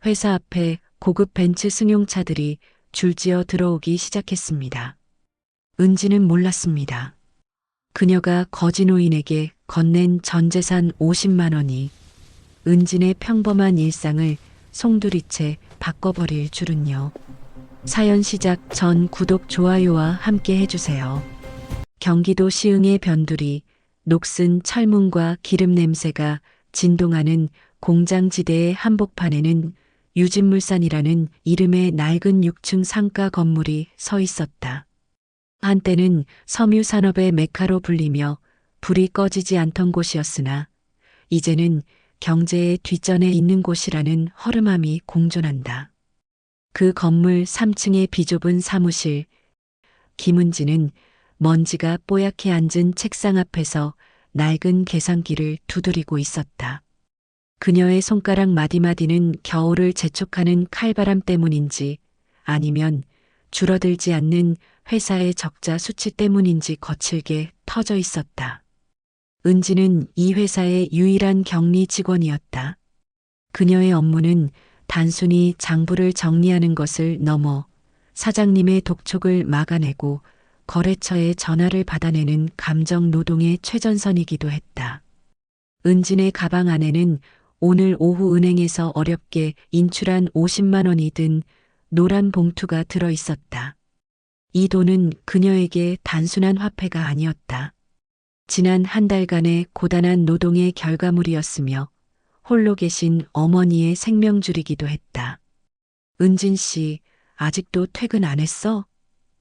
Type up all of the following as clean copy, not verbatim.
회사 앞에 고급 벤츠 승용차들이 줄지어 들어오기 시작했습니다. 은지는 몰랐습니다. 그녀가 거지 노인에게 건넨 전 재산 50만 원이 은진의 평범한 일상을 송두리째 바꿔버릴 줄은요. 사연 시작 전 구독, 좋아요와 함께 해주세요. 경기도 시흥의 변두리, 녹슨 철문과 기름 냄새가 진동하는 공장지대의 한복판에는 유진물산이라는 이름의 낡은 6층 상가 건물이 서 있었다. 한때는 섬유 산업의 메카로 불리며 불이 꺼지지 않던 곳이었으나 이제는 경제의 뒷전에 있는 곳이라는 허름함이 공존한다. 그 건물 3층의 비좁은 사무실, 김은지는 먼지가 뽀얗게 앉은 책상 앞에서 낡은 계산기를 두드리고 있었다. 그녀의 손가락 마디마디는 겨울을 재촉하는 칼바람 때문인지 아니면 줄어들지 않는 회사의 적자 수치 때문인지 거칠게 터져 있었다. 은지는 이 회사의 유일한 격리 직원이었다. 그녀의 업무는 단순히 장부를 정리하는 것을 넘어 사장님의 독촉을 막아내고 거래처에 전화를 받아내는 감정 노동의 최전선이기도 했다. 은진의 가방 안에는 오늘 오후 은행에서 어렵게 인출한 50만 원이 든 노란 봉투가 들어 있었다. 이 돈은 그녀에게 단순한 화폐가 아니었다. 지난 한 달간의 고단한 노동의 결과물이었으며 홀로 계신 어머니의 생명줄이기도 했다. 은진 씨, 아직도 퇴근 안 했어?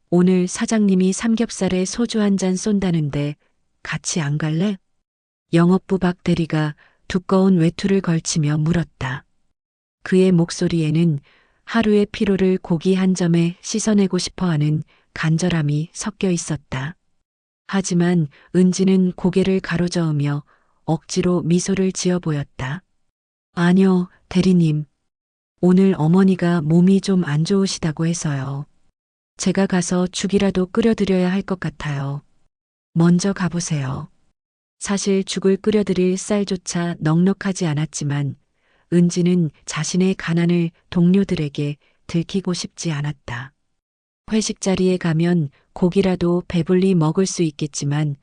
오늘 사장님이 삼겹살에 소주 한 잔 쏜다는데 같이 안 갈래? 영업부 박 대리가 두꺼운 외투를 걸치며 물었다. 그의 목소리에는 하루의 피로를 고기 한 점에 씻어내고 싶어하는 간절함이 섞여 있었다. 하지만 은지는 고개를 가로저으며 억지로 미소를 지어 보였다. 아니요, 대리님. 오늘 어머니가 몸이 좀 안 좋으시다고 해서요. 제가 가서 죽이라도 끓여드려야 할 것 같아요. 먼저 가보세요. 사실 죽을 끓여드릴 쌀조차 넉넉하지 않았지만 은지는 자신의 가난을 동료들에게 들키고 싶지 않았다. 회식 자리에 가면 고기라도 배불리 먹을 수 있겠지만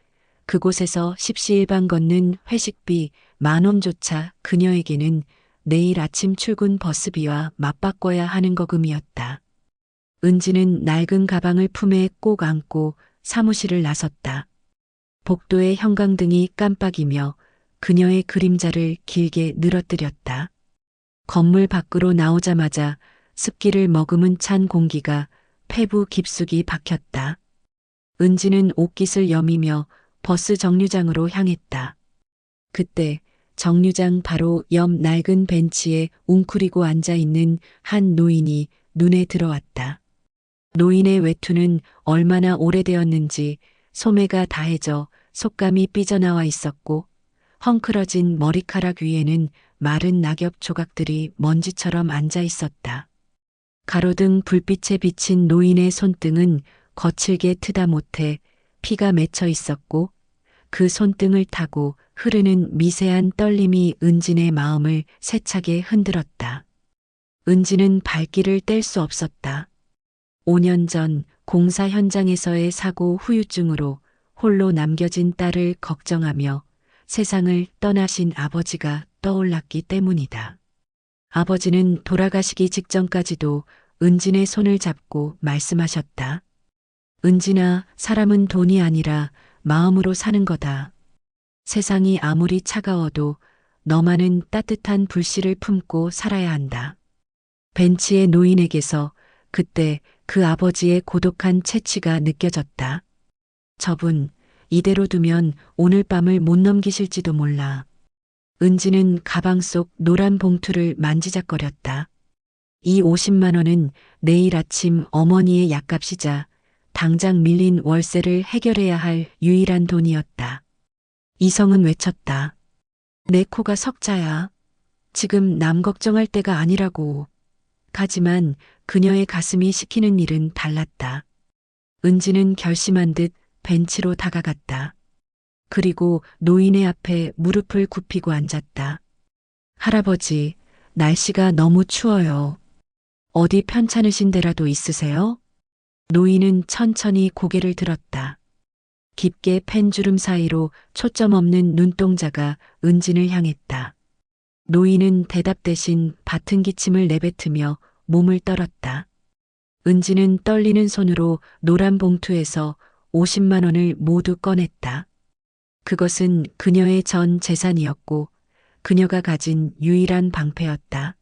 그곳에서 십시일반 걷는 회식비 10,000원조차 그녀에게는 내일 아침 출근 버스비와 맞바꿔야 하는 거금이었다. 은지는 낡은 가방을 품에 꼭 안고 사무실을 나섰다. 복도의 형광등이 깜빡이며 그녀의 그림자를 길게 늘어뜨렸다. 건물 밖으로 나오자마자 습기를 머금은 찬 공기가 폐부 깊숙이 박혔다. 은지는 옷깃을 여미며 버스 정류장으로 향했다. 그때 정류장 바로 옆 낡은 벤치에 웅크리고 앉아있는 한 노인이 눈에 들어왔다. 노인의 외투는 얼마나 오래되었는지 소매가 다해져 속감이 삐져나와 있었고 헝클어진 머리카락 위에는 마른 낙엽 조각들이 먼지처럼 앉아 있었다. 가로등 불빛에 비친 노인의 손등은 거칠게 트다 못해 피가 맺혀 있었고 그 손등을 타고 흐르는 미세한 떨림이 은진의 마음을 세차게 흔들었다. 은진은 발길을 뗄 수 없었다. 5년 전 공사 현장에서의 사고 후유증으로 홀로 남겨진 딸을 걱정하며 세상을 떠나신 아버지가 떠올랐기 때문이다. 아버지는 돌아가시기 직전까지도 은진의 손을 잡고 말씀하셨다. 은진아, 사람은 돈이 아니라 마음으로 사는 거다. 세상이 아무리 차가워도 너만은 따뜻한 불씨를 품고 살아야 한다. 벤치의 노인에게서 그때 그 아버지의 고독한 채취가 느껴졌다. 저분, 이대로 두면 오늘 밤을 못 넘기실지도 몰라. 은지는 가방 속 노란 봉투를 만지작거렸다. 이 50만 원은 내일 아침 어머니의 약값이자 당장 밀린 월세를 해결해야 할 유일한 돈이었다. 이성은 외쳤다. 내 코가 석자야. 지금 남 걱정할 때가 아니라고. 하지만 그녀의 가슴이 시키는 일은 달랐다. 은지는 결심한 듯 벤치로 다가갔다. 그리고 노인의 앞에 무릎을 굽히고 앉았다. 할아버지, 날씨가 너무 추워요. 어디 편찮으신 데라도 있으세요? 노인은 천천히 고개를 들었다. 깊게 펜주름 사이로 초점 없는 눈동자가 은진을 향했다. 노인은 대답 대신 받은 기침을 내뱉으며 몸을 떨었다. 은진은 떨리는 손으로 노란 봉투에서 50만 원을 모두 꺼냈다. 그것은 그녀의 전 재산이었고 그녀가 가진 유일한 방패였다.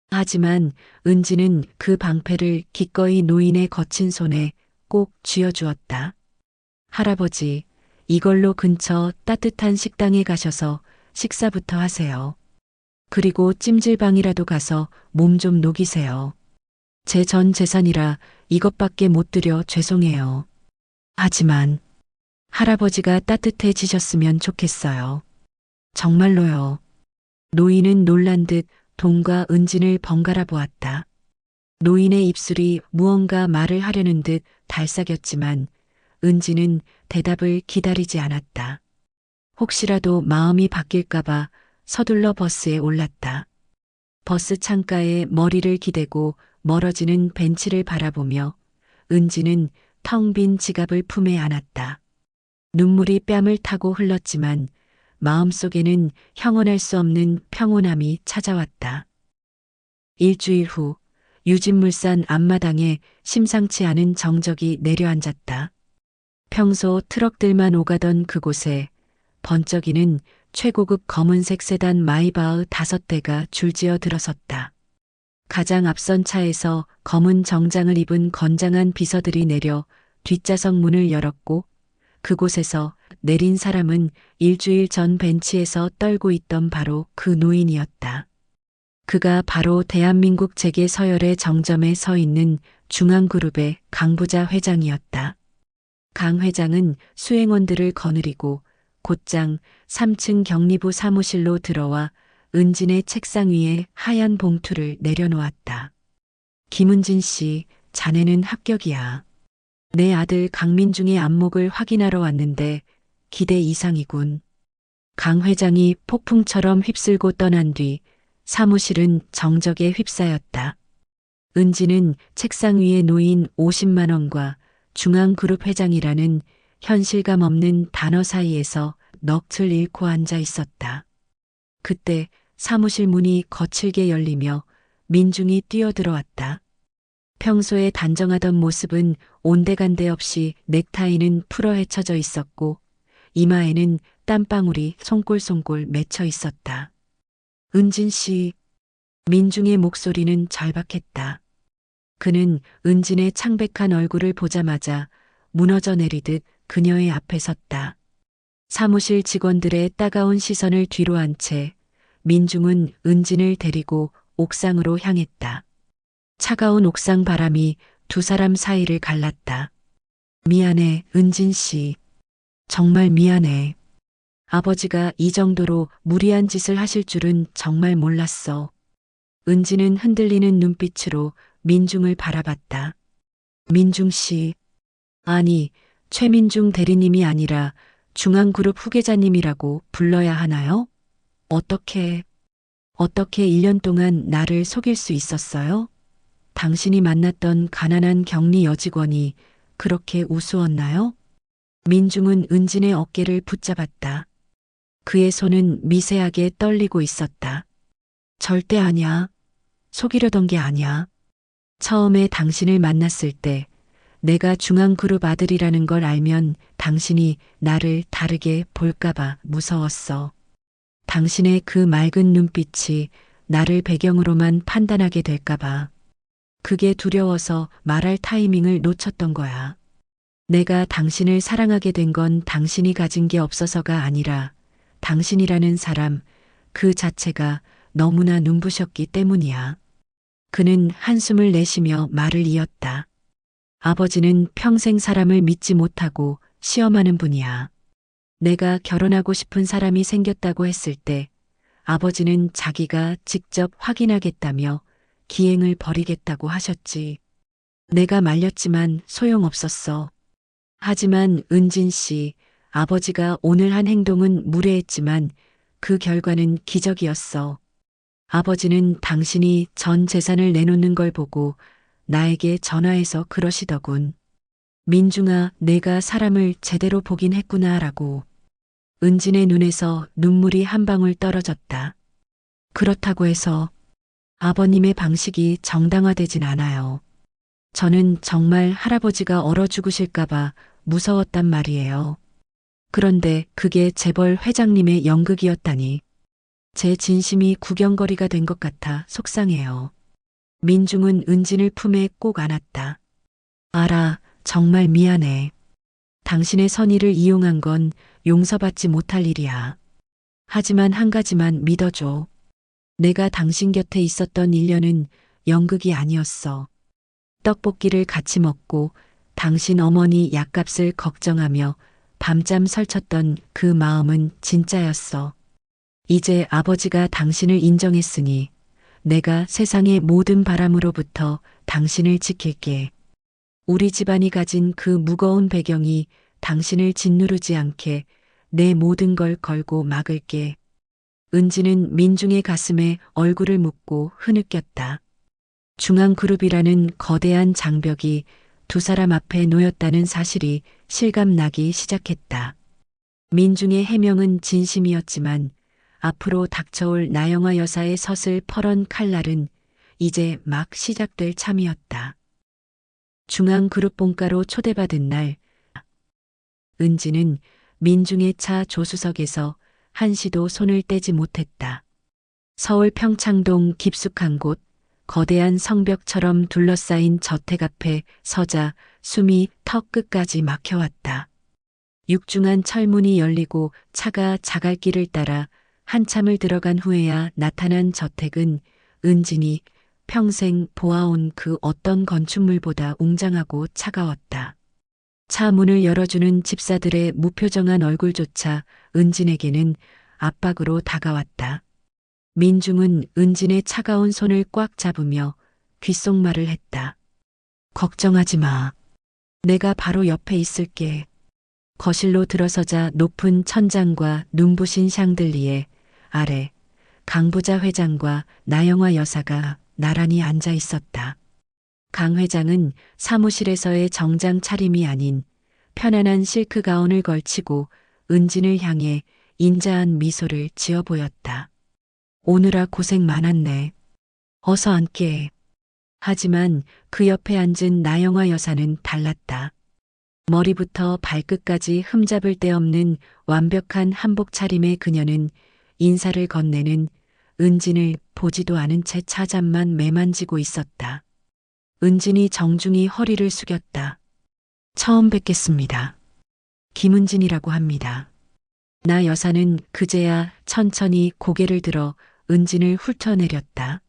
하지만 은지는 그 방패를 기꺼이 노인의 거친 손에 꼭 쥐어주었다. 할아버지, 이걸로 근처 따뜻한 식당에 가셔서 식사부터 하세요. 그리고 찜질방이라도 가서 몸 좀 녹이세요. 제 전 재산이라 이것밖에 못 드려 죄송해요. 하지만 할아버지가 따뜻해지셨으면 좋겠어요. 정말로요. 노인은 놀란 듯 돈과 은진을 번갈아 보았다. 노인의 입술이 무언가 말을 하려는 듯 달싹였지만 은진은 대답을 기다리지 않았다. 혹시라도 마음이 바뀔까봐 서둘러 버스에 올랐다. 버스 창가에 머리를 기대고 멀어지는 벤치를 바라보며 은진은 텅 빈 지갑을 품에 안았다. 눈물이 뺨을 타고 흘렀지만 마음속에는 형언할 수 없는 평온함이 찾아왔다. 일주일 후 유진물산 앞마당에 심상치 않은 정적이 내려앉았다. 평소 트럭들만 오가던 그곳에 번쩍이는 최고급 검은색 세단 마이바흐 5대가 줄지어 들어섰다. 가장 앞선 차에서 검은 정장을 입은 건장한 비서들이 내려 뒷좌석 문을 열었고 그곳에서 내린 사람은 일주일 전 벤치에서 떨고 있던 바로 그 노인이었다. 그가 바로 대한민국 재계 서열의 정점에 서 있는 중앙그룹의 강부자 회장이었다. 강 회장은 수행원들을 거느리고 곧장 3층 격리부 사무실로 들어와 은진의 책상 위에 하얀 봉투를 내려놓았다. 김은진 씨, 자네는 합격이야. 내 아들 강민중의 안목을 확인하러 왔는데 기대 이상이군. 강 회장이 폭풍처럼 휩쓸고 떠난 뒤 사무실은 정적에 휩싸였다. 은지는 책상 위에 놓인 50만 원과 중앙그룹 회장이라는 현실감 없는 단어 사이에서 넋을 잃고 앉아 있었다. 그때 사무실 문이 거칠게 열리며 민중이 뛰어들어왔다. 평소에 단정하던 모습은 온데간데 없이 넥타이는 풀어 헤쳐져 있었고 이마에는 땀방울이 송골송골 맺혀 있었다. 은진 씨, 민중의 목소리는 절박했다. 그는 은진의 창백한 얼굴을 보자마자 무너져 내리듯 그녀의 앞에 섰다. 사무실 직원들의 따가운 시선을 뒤로 한 채 민중은 은진을 데리고 옥상으로 향했다. 차가운 옥상 바람이 두 사람 사이를 갈랐다. 미안해, 은진 씨. 정말 미안해. 아버지가 이 정도로 무리한 짓을 하실 줄은 정말 몰랐어. 은진은 흔들리는 눈빛으로 민중을 바라봤다. 민중 씨. 아니, 최민중 대리님이 아니라 중앙그룹 후계자님이라고 불러야 하나요? 어떻게 1년 동안 나를 속일 수 있었어요? 당신이 만났던 가난한 격리 여직원이 그렇게 우스웠나요? 민중은 은진의 어깨를 붙잡았다. 그의 손은 미세하게 떨리고 있었다. 절대 아니야. 속이려던 게 아니야. 처음에 당신을 만났을 때 내가 중앙그룹 아들이라는 걸 알면 당신이 나를 다르게 볼까봐 무서웠어. 당신의 그 맑은 눈빛이 나를 배경으로만 판단하게 될까봐. 그게 두려워서 말할 타이밍을 놓쳤던 거야. 내가 당신을 사랑하게 된 건 당신이 가진 게 없어서가 아니라 당신이라는 사람 그 자체가 너무나 눈부셨기 때문이야. 그는 한숨을 내쉬며 말을 이었다. 아버지는 평생 사람을 믿지 못하고 시험하는 분이야. 내가 결혼하고 싶은 사람이 생겼다고 했을 때 아버지는 자기가 직접 확인하겠다며 기행을 벌이겠다고 하셨지. 내가 말렸지만 소용없었어. 하지만 은진 씨, 아버지가 오늘 한 행동은 무례했지만 그 결과는 기적이었어. 아버지는 당신이 전 재산을 내놓는 걸 보고 나에게 전화해서 그러시더군. 민중아, 내가 사람을 제대로 보긴 했구나라고. 은진의 눈에서 눈물이 한 방울 떨어졌다. 그렇다고 해서 아버님의 방식이 정당화되진 않아요. 저는 정말 할아버지가 얼어 죽으실까봐 무서웠단 말이에요. 그런데 그게 재벌 회장님의 연극이었다니. 제 진심이 구경거리가 된 것 같아 속상해요. 민중은 은진을 품에 꼭 안았다. 알아, 정말 미안해. 당신의 선의를 이용한 건 용서받지 못할 일이야. 하지만 한 가지만 믿어줘. 내가 당신 곁에 있었던 1년은 연극이 아니었어. 떡볶이를 같이 먹고 당신 어머니 약값을 걱정하며 밤잠 설쳤던 그 마음은 진짜였어. 이제 아버지가 당신을 인정했으니 내가 세상의 모든 바람으로부터 당신을 지킬게. 우리 집안이 가진 그 무거운 배경이 당신을 짓누르지 않게 내 모든 걸 걸고 막을게. 은지는 민중의 가슴에 얼굴을 묻고 흐느꼈다. 중앙그룹이라는 거대한 장벽이 두 사람 앞에 놓였다는 사실이 실감나기 시작했다. 민중의 해명은 진심이었지만 앞으로 닥쳐올 나영화 여사의 서슬 퍼런 칼날은 이제 막 시작될 참이었다. 중앙그룹 본가로 초대받은 날, 은지는 민중의 차 조수석에서 한시도 손을 떼지 못했다. 서울 평창동 깊숙한 곳, 거대한 성벽처럼 둘러싸인 저택 앞에 서자 숨이 턱 끝까지 막혀왔다. 육중한 철문이 열리고 차가 자갈길을 따라 한참을 들어간 후에야 나타난 저택은 은진이 평생 보아온 그 어떤 건축물보다 웅장하고 차가웠다. 차 문을 열어주는 집사들의 무표정한 얼굴조차 은진에게는 압박으로 다가왔다. 민중은 은진의 차가운 손을 꽉 잡으며 귓속말을 했다. 걱정하지 마. 내가 바로 옆에 있을게. 거실로 들어서자 높은 천장과 눈부신 샹들리에 아래 강부자 회장과 나영화 여사가 나란히 앉아 있었다. 강 회장은 사무실에서의 정장 차림이 아닌 편안한 실크 가운을 걸치고 은진을 향해 인자한 미소를 지어 보였다. 오느라 고생 많았네. 어서 앉게. 하지만 그 옆에 앉은 나영화 여사는 달랐다. 머리부터 발끝까지 흠잡을 데 없는 완벽한 한복 차림의 그녀는 인사를 건네는 은진을 보지도 않은 채 차잠만 매만지고 있었다. 은진이 정중히 허리를 숙였다. 처음 뵙겠습니다. 김은진이라고 합니다. 나 여사는 그제야 천천히 고개를 들어 은진을 훑어내렸다.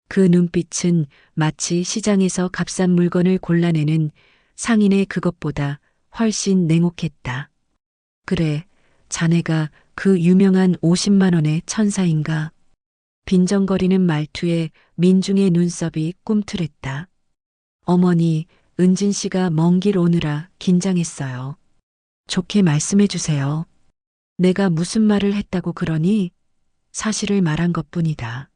그 눈빛은 마치 시장에서 값싼 물건을 골라내는 상인의 그것보다 훨씬 냉혹했다. 그래, 자네가 그 유명한 50만 원의 천사인가? 빈정거리는 말투에 민중의 눈썹이 꿈틀했다. 어머니, 은진 씨가 먼 길 오느라 긴장했어요. 좋게 말씀해 주세요. 내가 무슨 말을 했다고 그러니? 사실을 말한 것뿐이다.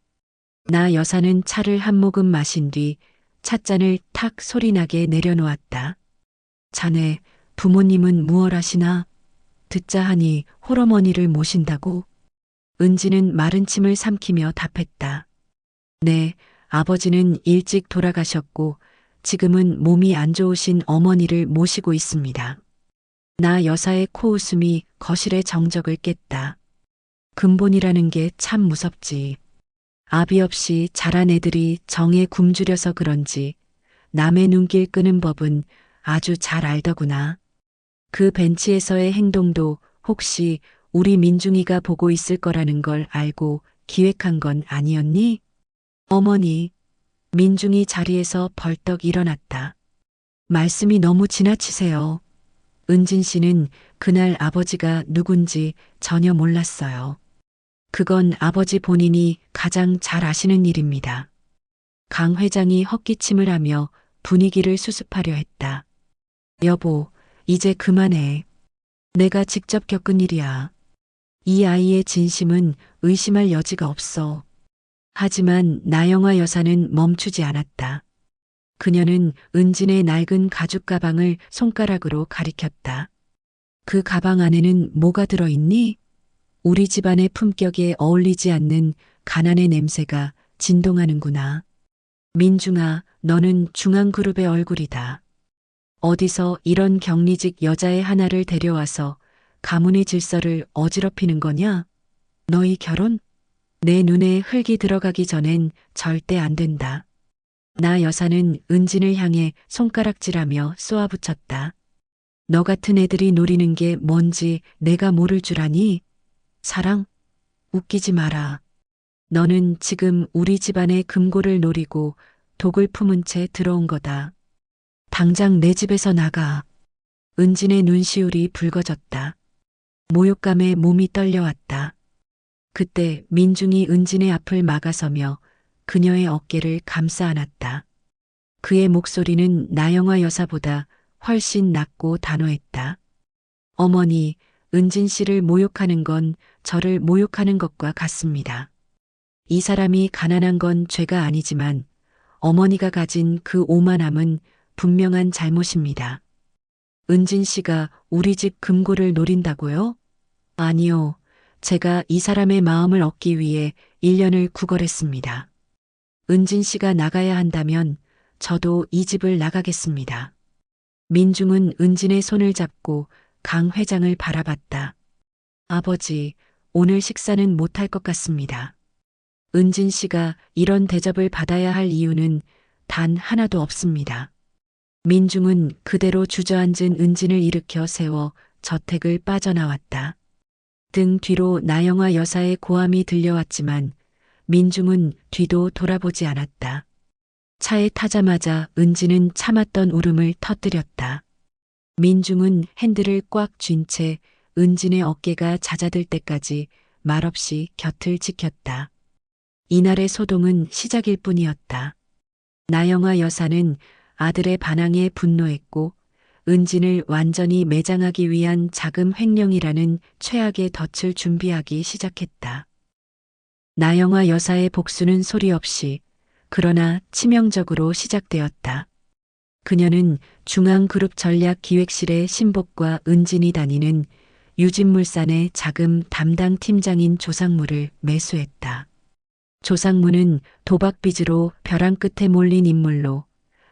나 여사는 차를 한 모금 마신 뒤 찻잔을 탁 소리나게 내려놓았다. 자네, 부모님은 무얼 하시나? 듣자 하니 홀어머니를 모신다고? 은지는 마른 침을 삼키며 답했다. 네, 아버지는 일찍 돌아가셨고 지금은 몸이 안 좋으신 어머니를 모시고 있습니다. 나 여사의 코웃음이 거실의 정적을 깼다. 근본이라는 게 참 무섭지. 아비 없이 자란 애들이 정에 굶주려서 그런지 남의 눈길 끄는 법은 아주 잘 알더구나. 그 벤치에서의 행동도 혹시 우리 민중이가 보고 있을 거라는 걸 알고 기획한 건 아니었니? 어머니, 민중이 자리에서 벌떡 일어났다. 말씀이 너무 지나치세요. 은진 씨는 그날 아버지가 누군지 전혀 몰랐어요. 그건 아버지 본인이 가장 잘 아시는 일입니다. 강 회장이 헛기침을 하며 분위기를 수습하려 했다. 여보, 이제 그만해. 내가 직접 겪은 일이야. 이 아이의 진심은 의심할 여지가 없어. 하지만 나영화 여사는 멈추지 않았다. 그녀는 은진의 낡은 가죽 가방을 손가락으로 가리켰다. 그 가방 안에는 뭐가 들어있니? 우리 집안의 품격에 어울리지 않는 가난의 냄새가 진동하는구나. 민중아, 너는 중앙그룹의 얼굴이다. 어디서 이런 경리직 여자의 하나를 데려와서 가문의 질서를 어지럽히는 거냐? 너희 결혼? 내 눈에 흙이 들어가기 전엔 절대 안 된다. 나 여사는 은진을 향해 손가락질하며 쏘아붙였다. 너 같은 애들이 노리는 게 뭔지 내가 모를 줄 아니? 사랑? 웃기지 마라. 너는 지금 우리 집안의 금고를 노리고 독을 품은 채 들어온 거다. 당장 내 집에서 나가. 은진의 눈시울이 붉어졌다. 모욕감에 몸이 떨려왔다. 그때 민중이 은진의 앞을 막아서며 그녀의 어깨를 감싸 안았다. 그의 목소리는 나영화 여사보다 훨씬 낮고 단호했다. 어머니, 은진 씨를 모욕하는 건 저를 모욕하는 것과 같습니다. 이 사람이 가난한 건 죄가 아니지만 어머니가 가진 그 오만함은 분명한 잘못입니다. 은진 씨가 우리 집 금고를 노린다고요? 아니요. 제가 이 사람의 마음을 얻기 위해 1년을 구걸했습니다. 은진 씨가 나가야 한다면 저도 이 집을 나가겠습니다. 민중은 은진의 손을 잡고 강 회장을 바라봤다. 아버지, 오늘 식사는 못할 것 같습니다. 은진 씨가 이런 대접을 받아야 할 이유는 단 하나도 없습니다. 민중은 그대로 주저앉은 은진을 일으켜 세워 저택을 빠져나왔다. 등 뒤로 나영화 여사의 고함이 들려왔지만 민중은 뒤도 돌아보지 않았다. 차에 타자마자 은진은 참았던 울음을 터뜨렸다. 민중은 핸들을 꽉 쥔 채 은진의 어깨가 잦아들 때까지 말없이 곁을 지켰다. 이날의 소동은 시작일 뿐이었다. 나영화 여사는 아들의 반항에 분노했고 은진을 완전히 매장하기 위한 자금 횡령이라는 최악의 덫을 준비하기 시작했다. 나영화 여사의 복수는 소리 없이 그러나 치명적으로 시작되었다. 그녀는 중앙그룹 전략기획실의 신복과 은진이 다니는 유진물산의 자금 담당 팀장인 조상무를 매수했다. 조상무는 도박빚으로 벼랑 끝에 몰린 인물로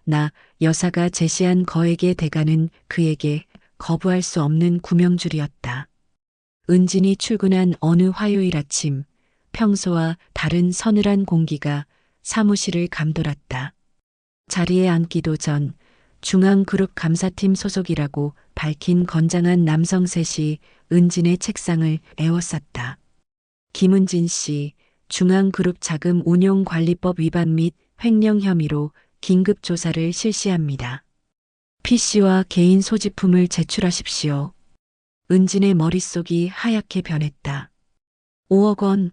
나 여사가 제시한 거액의 대가는 그에게 거부할 수 없는 구명줄이었다. 은진이 출근한 어느 화요일 아침 평소와 다른 서늘한 공기가 사무실을 감돌았다. 자리에 앉기도 전 중앙그룹 감사팀 소속이라고 밝힌 건장한 남성 셋이 은진의 책상을 에워쌌다. 김은진 씨, 중앙그룹 자금 운용관리법 위반 및 횡령 혐의로 긴급 조사를 실시합니다. PC와 개인 소지품을 제출하십시오. 은진의 머릿속이 하얗게 변했다. 5억 원.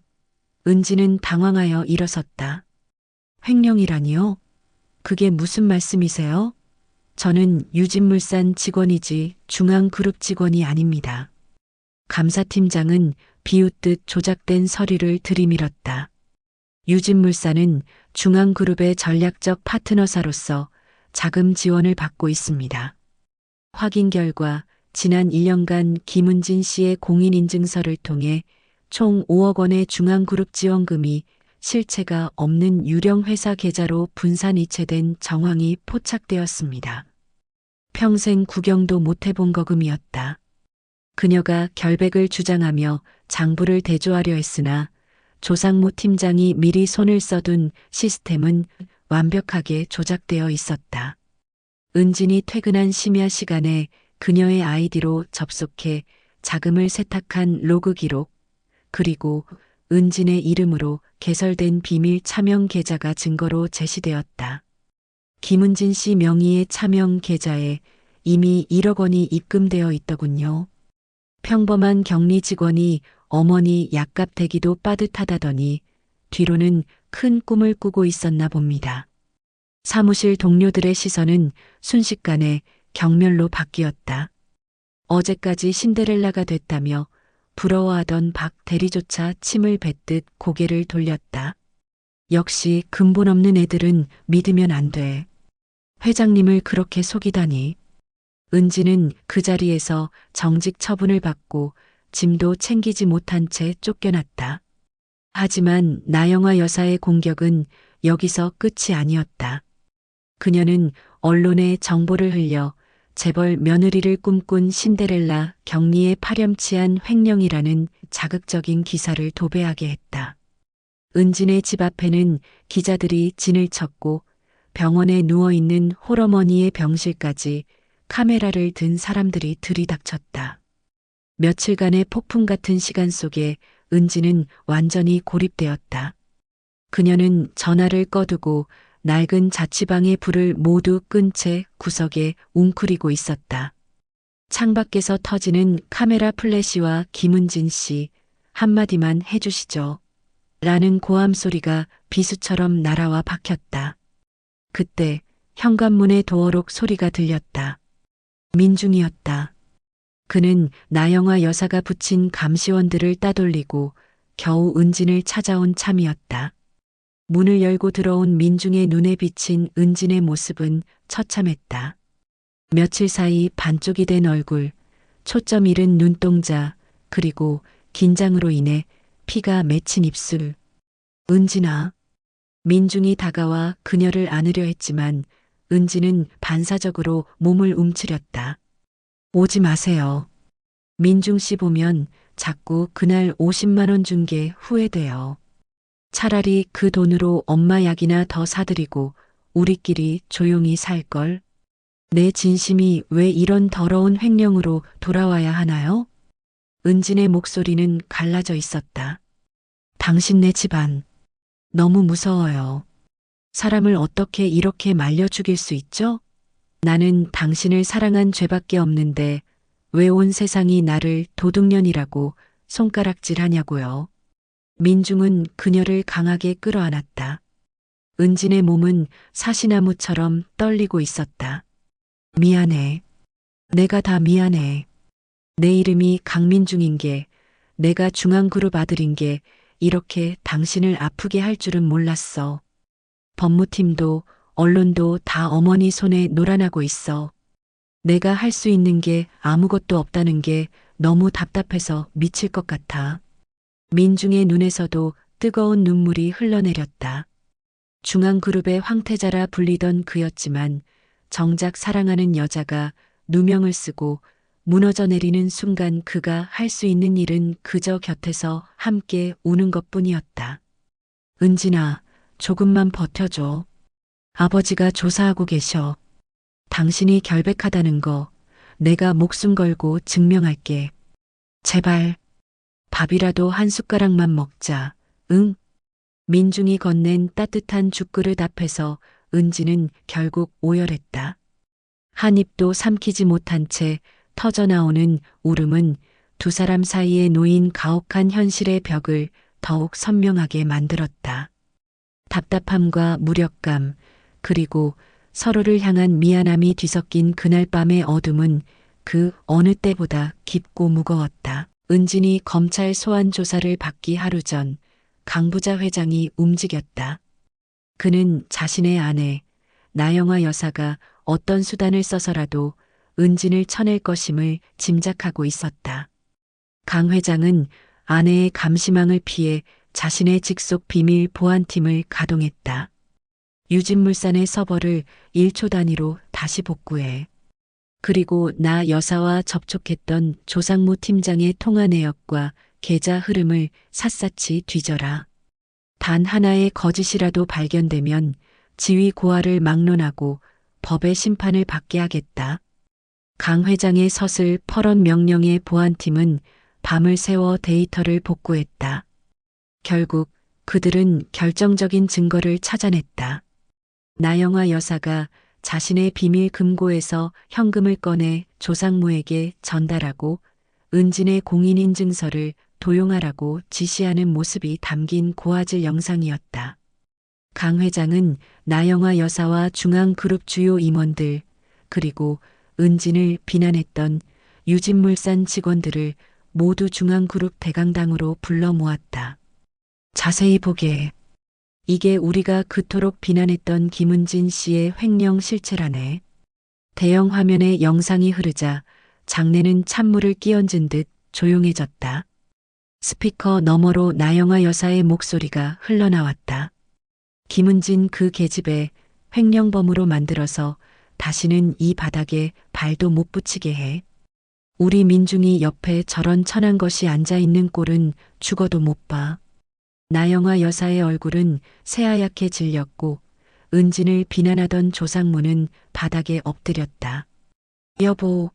은진은 당황하여 일어섰다. 횡령이라니요? 그게 무슨 말씀이세요? 저는 유진물산 직원이지 중앙그룹 직원이 아닙니다. 감사팀장은 비웃듯 조작된 서류를 들이밀었다. 유진물산은 중앙그룹의 전략적 파트너사로서 자금 지원을 받고 있습니다. 확인 결과 지난 1년간 김은진 씨의 공인인증서를 통해 총 5억 원의 중앙그룹 지원금이 실체가 없는 유령회사 계좌로 분산 이체된 정황이 포착되었습니다. 평생 구경도 못 해본 거금이었다. 그녀가 결백을 주장하며 장부를 대조하려 했으나 조상무 팀장이 미리 손을 써둔 시스템은 완벽하게 조작되어 있었다. 은진이 퇴근한 심야 시간에 그녀의 아이디로 접속해 자금을 세탁한 로그 기록, 그리고 은진의 이름으로 개설된 비밀 차명 계좌가 증거로 제시되었다. 김은진 씨 명의의 차명 계좌에 이미 1억 원이 입금되어 있더군요. 평범한 격리 직원이 어머니 약값 대기도 빠듯하다더니 뒤로는 큰 꿈을 꾸고 있었나 봅니다. 사무실 동료들의 시선은 순식간에 경멸로 바뀌었다. 어제까지 신데렐라가 됐다며 부러워하던 박 대리조차 침을 뱉듯 고개를 돌렸다. 역시 근본 없는 애들은 믿으면 안 돼. 회장님을 그렇게 속이다니. 은지는 그 자리에서 정직 처분을 받고 짐도 챙기지 못한 채 쫓겨났다. 하지만 나영아 여사의 공격은 여기서 끝이 아니었다. 그녀는 언론에 정보를 흘려 재벌 며느리를 꿈꾼 신데렐라 경리의 파렴치한 횡령이라는 자극적인 기사를 도배하게 했다. 은진의 집 앞에는 기자들이 진을 쳤고 병원에 누워있는 홀어머니의 병실까지 카메라를 든 사람들이 들이닥쳤다. 며칠간의 폭풍 같은 시간 속에 은지는 완전히 고립되었다. 그녀는 전화를 꺼두고 낡은 자취방의 불을 모두 끈 채 구석에 웅크리고 있었다. 창밖에서 터지는 카메라 플래시와 김은진 씨, 한마디만 해주시죠. 라는 고함 소리가 비수처럼 날아와 박혔다. 그때 현관문의 도어록 소리가 들렸다. 민중이었다. 그는 나영아 여사가 붙인 감시원들을 따돌리고 겨우 은진을 찾아온 참이었다. 문을 열고 들어온 민중의 눈에 비친 은진의 모습은 처참했다. 며칠 사이 반쪽이 된 얼굴, 초점 잃은 눈동자, 그리고 긴장으로 인해 피가 맺힌 입술. 은진아. 민중이 다가와 그녀를 안으려 했지만 은진은 반사적으로 몸을 움츠렸다. 오지 마세요. 민중 씨 보면 자꾸 그날 50만 원 준 게 후회돼요. 차라리 그 돈으로 엄마 약이나 더 사드리고 우리끼리 조용히 살걸. 내 진심이 왜 이런 더러운 횡령으로 돌아와야 하나요? 은진의 목소리는 갈라져 있었다. 당신네 집안. 너무 무서워요. 사람을 어떻게 이렇게 말려 죽일 수 있죠? 나는 당신을 사랑한 죄밖에 없는데 왜 온 세상이 나를 도둑년이라고 손가락질하냐고요. 민중은 그녀를 강하게 끌어안았다. 은진의 몸은 사시나무처럼 떨리고 있었다. 미안해. 내가 다 미안해. 내 이름이 강민중인 게, 내가 중앙그룹 아들인 게 이렇게 당신을 아프게 할 줄은 몰랐어. 법무팀도 언론도 다 어머니 손에 놀아나고 있어. 내가 할 수 있는 게 아무것도 없다는 게 너무 답답해서 미칠 것 같아. 민중의 눈에서도 뜨거운 눈물이 흘러내렸다. 중앙그룹의 황태자라 불리던 그였지만 정작 사랑하는 여자가 누명을 쓰고 무너져 내리는 순간 그가 할 수 있는 일은 그저 곁에서 함께 우는 것뿐이었다. 은진아, 조금만 버텨줘. 아버지가 조사하고 계셔. 당신이 결백하다는 거 내가 목숨 걸고 증명할게. 제발. 밥이라도 한 숟가락만 먹자. 응? 민중이 건넨 따뜻한 죽그릇 앞에서 은지는 결국 오열했다. 한 입도 삼키지 못한 채 터져나오는 울음은 두 사람 사이에 놓인 가혹한 현실의 벽을 더욱 선명하게 만들었다. 답답함과 무력감, 그리고 서로를 향한 미안함이 뒤섞인 그날 밤의 어둠은 그 어느 때보다 깊고 무거웠다. 은진이 검찰 소환 조사를 받기 하루 전 강부자 회장이 움직였다. 그는 자신의 아내 나영아 여사가 어떤 수단을 써서라도 은진을 쳐낼 것임을 짐작하고 있었다. 강 회장은 아내의 감시망을 피해 자신의 직속 비밀 보안팀을 가동했다. 유진물산의 서버를 1초 단위로 다시 복구해. 그리고 나 여사와 접촉했던 조상무 팀장의 통화 내역과 계좌 흐름을 샅샅이 뒤져라. 단 하나의 거짓이라도 발견되면 지위 고하를 막론하고 법의 심판을 받게 하겠다. 강 회장의 서슬 퍼런 명령의 보안팀은 밤을 새워 데이터를 복구했다. 결국 그들은 결정적인 증거를 찾아냈다. 나영아 여사가 자신의 비밀 금고에서 현금을 꺼내 조상무에게 전달하고 은진의 공인인증서를 도용하라고 지시하는 모습이 담긴 고화질 영상이었다. 강 회장은 나영아 여사와 중앙그룹 주요 임원들, 그리고 은진을 비난했던 유진물산 직원들을 모두 중앙그룹 대강당으로 불러 모았다. 자세히 보게. 이게 우리가 그토록 비난했던 김은진 씨의 횡령 실체라네. 대형 화면에 영상이 흐르자 장내는 찬물을 끼얹은 듯 조용해졌다. 스피커 너머로 나영아 여사의 목소리가 흘러나왔다. 김은진 그 계집애 횡령범으로 만들어서 다시는 이 바닥에 발도 못 붙이게 해. 우리 민중이 옆에 저런 천한 것이 앉아있는 꼴은 죽어도 못 봐. 나영아 여사의 얼굴은 새하얗게 질렸고 은진을 비난하던 조상무는 바닥에 엎드렸다. 여보,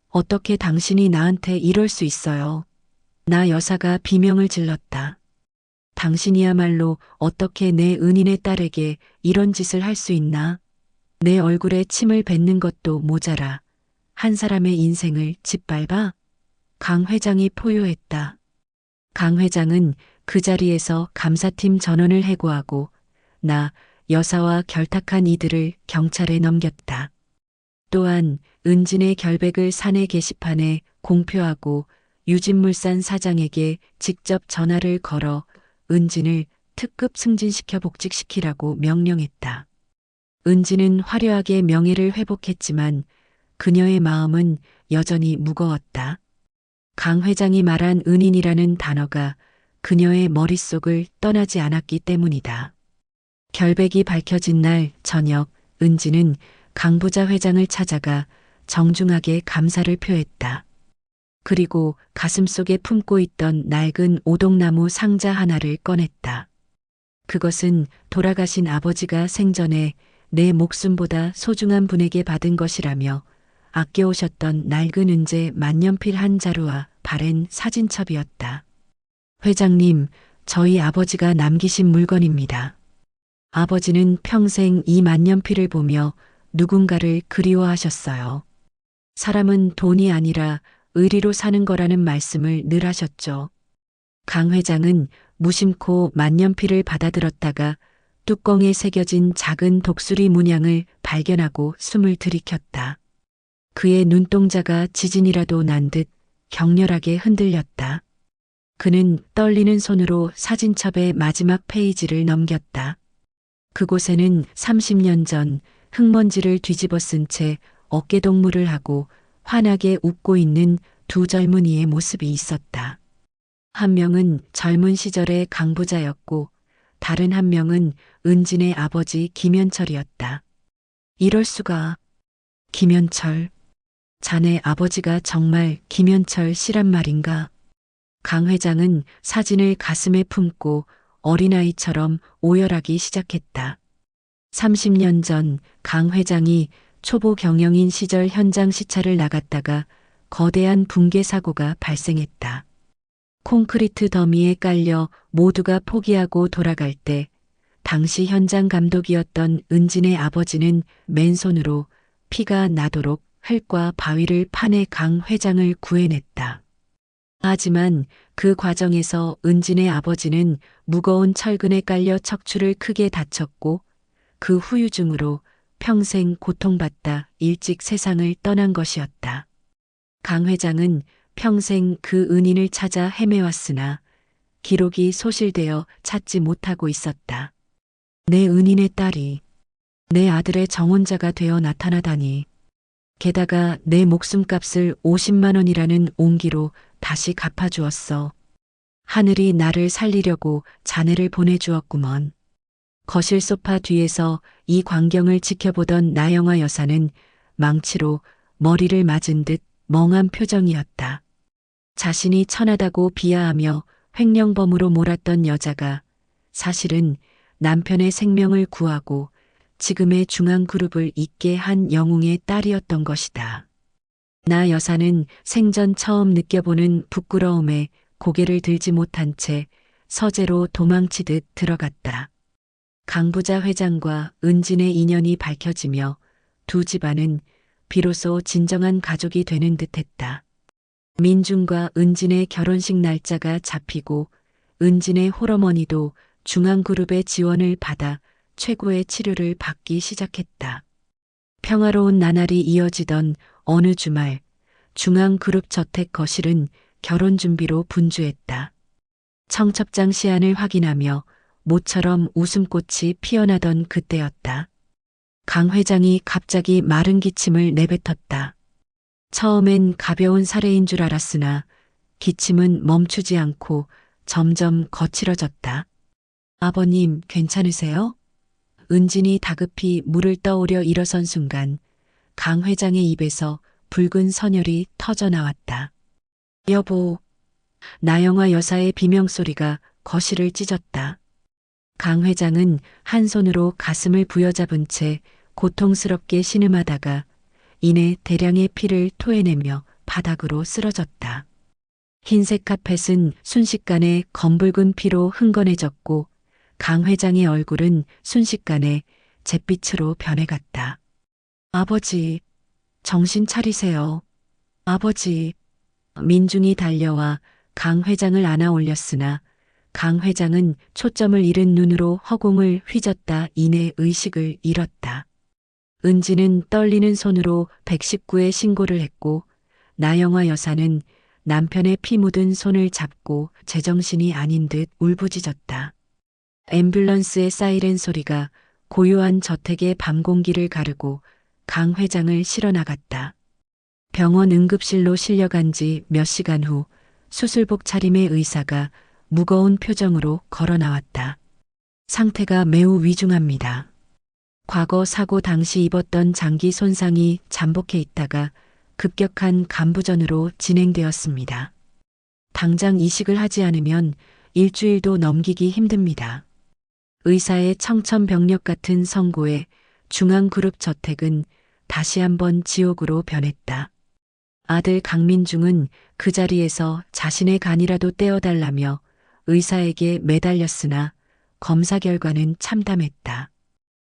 어떻게 당신이 나한테 이럴 수 있어요? 나 여사가 비명을 질렀다. 당신이야말로 어떻게 내 은인의 딸에게 이런 짓을 할 수 있나? 내 얼굴에 침을 뱉는 것도 모자라 한 사람의 인생을 짓밟아? 강 회장이 포효했다. 강 회장은 그 자리에서 감사팀 전원을 해고하고 나 여사와 결탁한 이들을 경찰에 넘겼다. 또한 은진의 결백을 사내 게시판에 공표하고 유진물산 사장에게 직접 전화를 걸어 은진을 특급 승진시켜 복직시키라고 명령했다. 은진은 화려하게 명예를 회복했지만 그녀의 마음은 여전히 무거웠다. 강 회장이 말한 은인이라는 단어가 그녀의 머릿속을 떠나지 않았기 때문이다. 결백이 밝혀진 날 저녁 은진은 강 부자 회장을 찾아가 정중하게 감사를 표했다. 그리고 가슴속에 품고 있던 낡은 오동나무 상자 하나를 꺼냈다. 그것은 돌아가신 아버지가 생전에 내 목숨보다 소중한 분에게 받은 것이라며 아껴오셨던 낡은 은재 만년필 한 자루와 바랜 사진첩이었다. 회장님, 저희 아버지가 남기신 물건입니다. 아버지는 평생 이 만년필을 보며 누군가를 그리워하셨어요. 사람은 돈이 아니라 의리로 사는 거라는 말씀을 늘 하셨죠. 강 회장은 무심코 만년필을 받아들었다가 뚜껑에 새겨진 작은 독수리 문양을 발견하고 숨을 들이켰다. 그의 눈동자가 지진이라도 난 듯 격렬하게 흔들렸다. 그는 떨리는 손으로 사진첩의 마지막 페이지를 넘겼다. 그곳에는 30년 전 흙먼지를 뒤집어 쓴 채 어깨동무를 하고 환하게 웃고 있는 두 젊은이의 모습이 있었다. 한 명은 젊은 시절의 강부자였고 다른 한 명은 은진의 아버지 김현철이었다. 이럴 수가. 김현철. 자네 아버지가 정말 김현철 씨란 말인가? 강 회장은 사진을 가슴에 품고 어린아이처럼 오열하기 시작했다. 30년 전 강 회장이 초보 경영인 시절 현장 시찰을 나갔다가 거대한 붕괴 사고가 발생했다. 콘크리트 더미에 깔려 모두가 포기하고 돌아갈 때 당시 현장 감독이었던 은진의 아버지는 맨손으로 피가 나도록 흙과 바위를 파내 강 회장을 구해냈다. 하지만 그 과정에서 은진의 아버지는 무거운 철근에 깔려 척추를 크게 다쳤고 그 후유증으로 평생 고통받다 일찍 세상을 떠난 것이었다. 강 회장은 평생 그 은인을 찾아 헤매왔으나 기록이 소실되어 찾지 못하고 있었다. 내 은인의 딸이 내 아들의 정혼자가 되어 나타나다니. 게다가 내 목숨값을 50만 원이라는 온기로 다시 갚아주었어. 하늘이 나를 살리려고 자네를 보내주었구먼. 거실 소파 뒤에서 이 광경을 지켜보던 나영아 여사는 망치로 머리를 맞은 듯 멍한 표정이었다. 자신이 천하다고 비하하며 횡령범으로 몰았던 여자가 사실은 남편의 생명을 구하고 지금의 중앙그룹을 잇게 한 영웅의 딸이었던 것이다. 나 여사는 생전 처음 느껴보는 부끄러움에 고개를 들지 못한 채 서재로 도망치듯 들어갔다. 강부자 회장과 은진의 인연이 밝혀지며 두 집안은 비로소 진정한 가족이 되는 듯했다. 민중과 은진의 결혼식 날짜가 잡히고 은진의 홀어머니도 중앙그룹의 지원을 받아 최고의 치료를 받기 시작했다. 평화로운 나날이 이어지던 어느 주말 중앙그룹 저택 거실은 결혼 준비로 분주했다. 청첩장 시안을 확인하며 모처럼 웃음꽃이 피어나던 그때였다. 강 회장이 갑자기 마른 기침을 내뱉었다. 처음엔 가벼운 사례인 줄 알았으나 기침은 멈추지 않고 점점 거칠어졌다. 아버님, 괜찮으세요? 은진이 다급히 물을 떠오려 일어선 순간 강 회장의 입에서 붉은 선혈이 터져 나왔다. 여보, 나영화 여사의 비명소리가 거실을 찢었다. 강 회장은 한 손으로 가슴을 부여잡은 채 고통스럽게 신음하다가 이내 대량의 피를 토해내며 바닥으로 쓰러졌다. 흰색 카펫은 순식간에 검붉은 피로 흥건해졌고 강 회장의 얼굴은 순식간에 잿빛으로 변해갔다. 아버지, 정신 차리세요. 아버지. 민중이 달려와 강 회장을 안아 올렸으나 강 회장은 초점을 잃은 눈으로 허공을 휘젓다 이내 의식을 잃었다. 은지는 떨리는 손으로 119에 신고를 했고 나영화 여사는 남편의 피 묻은 손을 잡고 제정신이 아닌 듯 울부짖었다. 앰뷸런스의 사이렌 소리가 고요한 저택의 밤 공기를 가르고 강 회장을 실어 나갔다. 병원 응급실로 실려간 지 몇 시간 후 수술복 차림의 의사가 무거운 표정으로 걸어 나왔다. 상태가 매우 위중합니다. 과거 사고 당시 입었던 장기 손상이 잠복해 있다가 급격한 간부전으로 진행되었습니다. 당장 이식을 하지 않으면 일주일도 넘기기 힘듭니다. 의사의 청천벽력 같은 선고에 중앙그룹 저택은 다시 한번 지옥으로 변했다. 아들 강민중은 그 자리에서 자신의 간이라도 떼어달라며 의사에게 매달렸으나 검사 결과는 참담했다.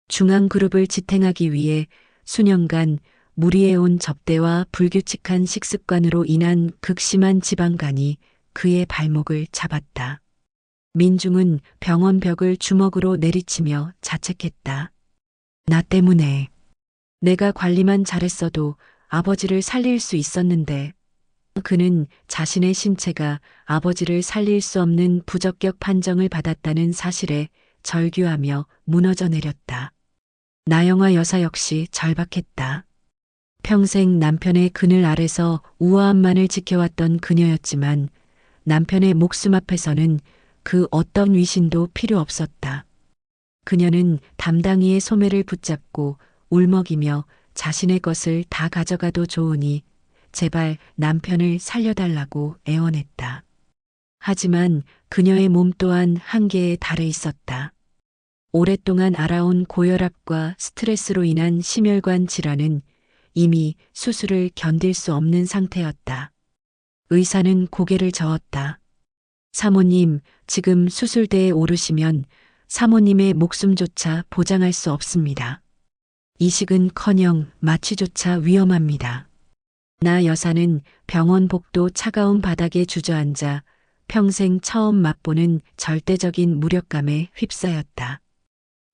중앙그룹을 지탱하기 위해 수년간 무리해온 접대와 불규칙한 식습관으로 인한 극심한 지방간이 그의 발목을 잡았다. 민중은 병원 벽을 주먹으로 내리치며 자책했다. 나 때문에 내가 관리만 잘했어도 아버지를 살릴 수 있었는데 그는 자신의 신체가 아버지를 살릴 수 없는 부적격 판정을 받았다는 사실에 절규하며 무너져 내렸다. 나영화 여사 역시 절박했다. 평생 남편의 그늘 아래서 우아함만을 지켜왔던 그녀였지만 남편의 목숨 앞에서는 그 어떤 위신도 필요 없었다. 그녀는 담당이의 소매를 붙잡고 울먹이며 자신의 것을 다 가져가도 좋으니 제발 남편을 살려달라고 애원했다. 하지만 그녀의 몸 또한 한계에 달해 있었다. 오랫동안 알아온 고혈압과 스트레스로 인한 심혈관 질환은 이미 수술을 견딜 수 없는 상태였다. 의사는 고개를 저었다. 사모님, 지금 수술대에 오르시면 사모님의 목숨조차 보장할 수 없습니다. 이식은커녕 마취조차 위험합니다. 나 여사는 병원 복도 차가운 바닥에 주저앉아 평생 처음 맛보는 절대적인 무력감에 휩싸였다.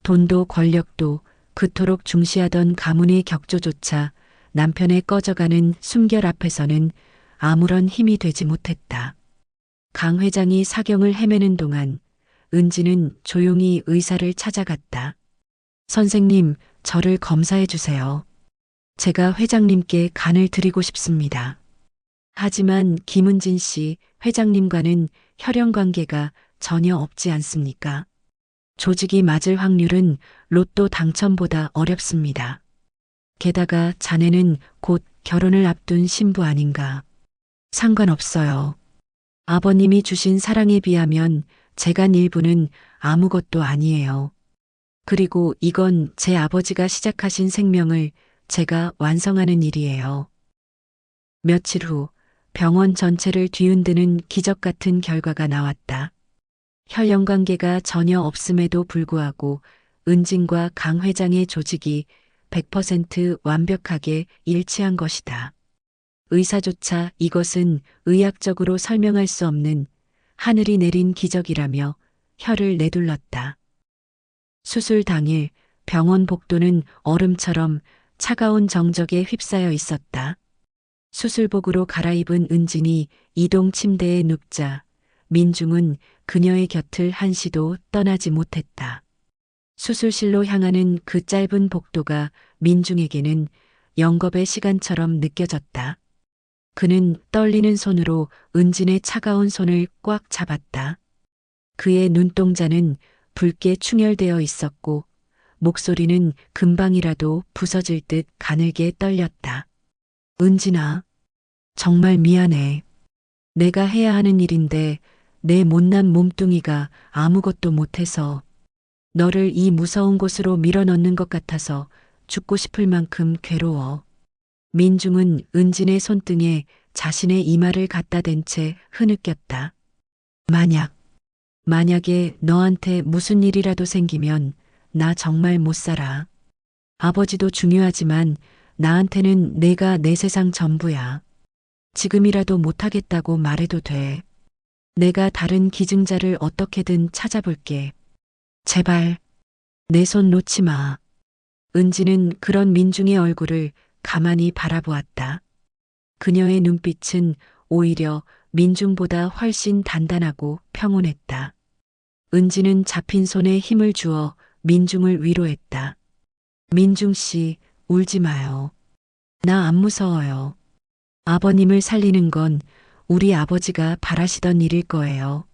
돈도 권력도 그토록 중시하던 가문의 격조조차 남편의 꺼져가는 숨결 앞에서는 아무런 힘이 되지 못했다. 강 회장이 사경을 헤매는 동안 은지는 조용히 의사를 찾아갔다. 선생님, 저를 검사해 주세요. 제가 회장님께 간을 드리고 싶습니다. 하지만 김은진 씨 회장님과는 혈연 관계가 전혀 없지 않습니까? 조직이 맞을 확률은 로또 당첨보다 어렵습니다. 게다가 자네는 곧 결혼을 앞둔 신부 아닌가. 상관없어요. 아버님이 주신 사랑에 비하면 재간 일부는 아무것도 아니에요. 그리고 이건 제 아버지가 시작하신 생명을 제가 완성하는 일이에요. 며칠 후 병원 전체를 뒤흔드는 기적 같은 결과가 나왔다. 혈연 관계가 전혀 없음에도 불구하고 은진과 강 회장의 조직이 100% 완벽하게 일치한 것이다. 의사조차 이것은 의학적으로 설명할 수 없는 하늘이 내린 기적이라며 혀를 내둘렀다. 수술 당일 병원 복도는 얼음처럼 차가운 정적에 휩싸여 있었다. 수술복으로 갈아입은 은진이 이동 침대에 눕자 민중은 그녀의 곁을 한시도 떠나지 못했다. 수술실로 향하는 그 짧은 복도가 민중에게는 영겁의 시간처럼 느껴졌다. 그는 떨리는 손으로 은진의 차가운 손을 꽉 잡았다. 그의 눈동자는 붉게 충혈되어 있었고 목소리는 금방이라도 부서질 듯 가늘게 떨렸다. 은진아, 정말 미안해. 내가 해야 하는 일인데 내 못난 몸뚱이가 아무것도 못해서 너를 이 무서운 곳으로 밀어넣는 것 같아서 죽고 싶을 만큼 괴로워. 민중은 은진의 손등에 자신의 이마를 갖다 댄 채 흐느꼈다. 만약에 너한테 무슨 일이라도 생기면 나 정말 못 살아. 아버지도 중요하지만 나한테는 내가 내 세상 전부야. 지금이라도 못하겠다고 말해도 돼. 내가 다른 기증자를 어떻게든 찾아볼게. 제발 내 손 놓지 마. 은지는 그런 민중의 얼굴을 가만히 바라보았다. 그녀의 눈빛은 오히려 민중보다 훨씬 단단하고 평온했다. 은지는 잡힌 손에 힘을 주어 민중을 위로했다. 민중 씨, 울지 마요. 나 안 무서워요. 아버님을 살리는 건 우리 아버지가 바라시던 일일 거예요.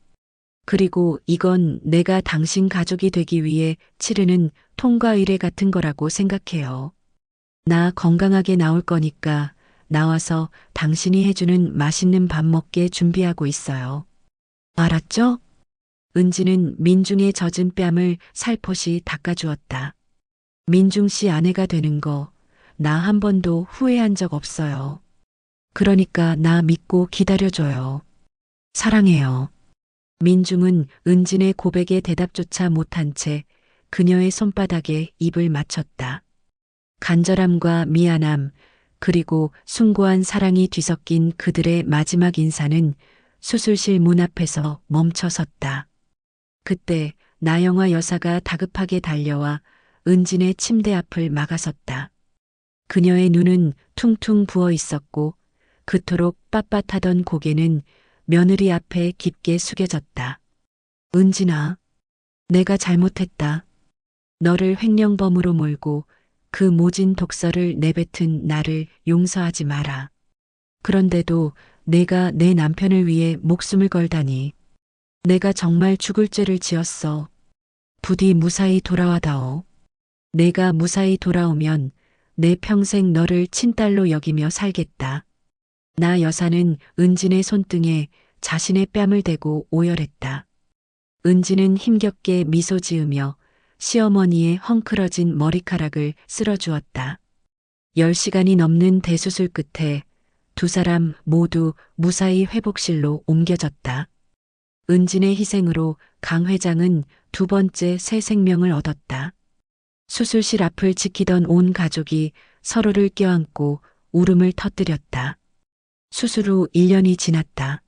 그리고 이건 내가 당신 가족이 되기 위해 치르는 통과 의례 같은 거라고 생각해요. 나 건강하게 나올 거니까 나와서 당신이 해주는 맛있는 밥 먹게 준비하고 있어요. 알았죠? 은지는 민중의 젖은 뺨을 살포시 닦아주었다. 민중 씨 아내가 되는 거 나 한 번도 후회한 적 없어요. 그러니까 나 믿고 기다려줘요. 사랑해요. 민중은 은진의 고백에 대답조차 못한 채 그녀의 손바닥에 입을 맞췄다. 간절함과 미안함, 그리고 숭고한 사랑이 뒤섞인 그들의 마지막 인사는 수술실 문 앞에서 멈춰 섰다. 그때 나영화 여사가 다급하게 달려와 은진의 침대 앞을 막아섰다. 그녀의 눈은 퉁퉁 부어 있었고 그토록 빳빳하던 고개는 며느리 앞에 깊게 숙여졌다. 은진아, 내가 잘못했다. 너를 횡령범으로 몰고 그 모진 독서를 내뱉은 나를 용서하지 마라. 그런데도 내가 내 남편을 위해 목숨을 걸다니. 내가 정말 죽을 죄를 지었어. 부디 무사히 돌아와다오. 내가 무사히 돌아오면 내 평생 너를 친딸로 여기며 살겠다. 나 여사는 은진의 손등에 자신의 뺨을 대고 오열했다. 은진은 힘겹게 미소 지으며 시어머니의 헝클어진 머리카락을 쓸어주었다. 10시간이 넘는 대수술 끝에 두 사람 모두 무사히 회복실로 옮겨졌다. 은진의 희생으로 강 회장은 두 번째 새 생명을 얻었다. 수술실 앞을 지키던 온 가족이 서로를 껴안고 울음을 터뜨렸다. 수술 후 1년이 지났다.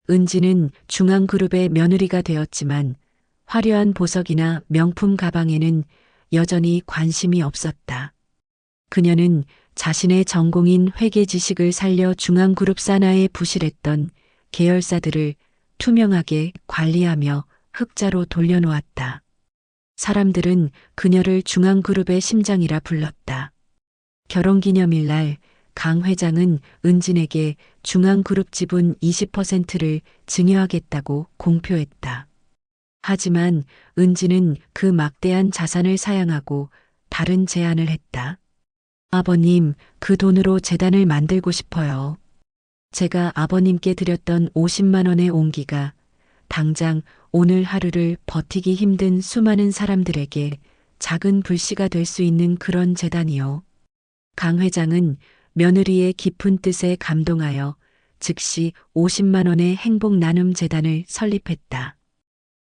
은지는 중앙그룹의 며느리가 되었지만 화려한 보석이나 명품 가방에는 여전히 관심이 없었다. 그녀는 자신의 전공인 회계 지식을 살려 중앙그룹 산하에 부실했던 계열사들을 투명하게 관리하며 흑자로 돌려놓았다. 사람들은 그녀를 중앙그룹의 심장이라 불렀다. 결혼기념일 날 강 회장은 은진에게 중앙그룹 지분 20%를 증여하겠다고 공표했다. 하지만 은진은 그 막대한 자산을 사양하고 다른 제안을 했다. 아버님, 그 돈으로 재단을 만들고 싶어요. 제가 아버님께 드렸던 50만 원의 온기가 당장 오늘 하루를 버티기 힘든 수많은 사람들에게 작은 불씨가 될 수 있는 그런 재단이요. 강 회장은 며느리의 깊은 뜻에 감동하여 즉시 50만 원의 행복 나눔 재단을 설립했다.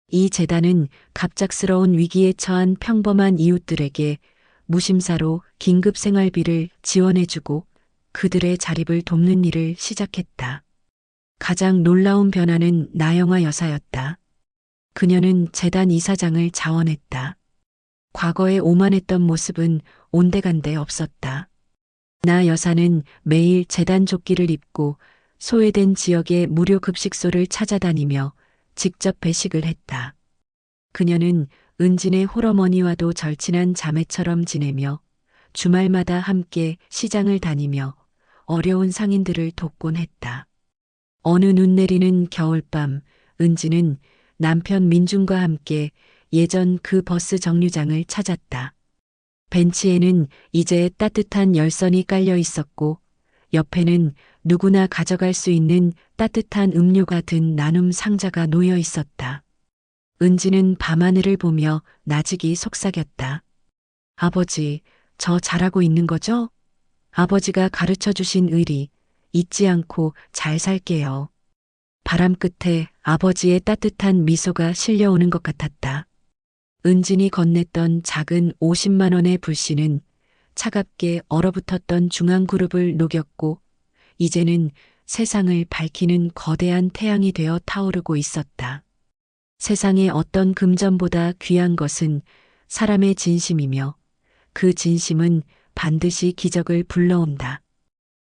이 재단은 갑작스러운 위기에 처한 평범한 이웃들에게 무심사로 긴급 생활비를 지원해주고 그들의 자립을 돕는 일을 시작했다. 가장 놀라운 변화는 나영화 여사였다. 그녀는 재단 이사장을 자원했다. 과거에 오만했던 모습은 온데간데 없었다. 나 여사는 매일 재단 조끼를 입고 소외된 지역의 무료 급식소를 찾아다니며 직접 배식을 했다. 그녀는 은진의 홀어머니와도 절친한 자매처럼 지내며 주말마다 함께 시장을 다니며 어려운 상인들을 돕곤 했다. 어느 눈 내리는 겨울밤, 은지는 남편 민중과 함께 예전 그 버스 정류장을 찾았다. 벤치에는 이제 따뜻한 열선이 깔려 있었고, 옆에는 누구나 가져갈 수 있는 따뜻한 음료가 든 나눔 상자가 놓여 있었다. 은지는 밤하늘을 보며 나직이 속삭였다. 아버지, 저 잘하고 있는 거죠? 아버지가 가르쳐 주신 의리, 잊지 않고 잘 살게요. 바람 끝에 아버지의 따뜻한 미소가 실려오는 것 같았다. 은진이 건넸던 작은 50만 원의 불씨는 차갑게 얼어붙었던 중앙그룹을 녹였고, 이제는 세상을 밝히는 거대한 태양이 되어 타오르고 있었다. 세상에 어떤 금전보다 귀한 것은 사람의 진심이며, 그 진심은 반드시 기적을 불러온다.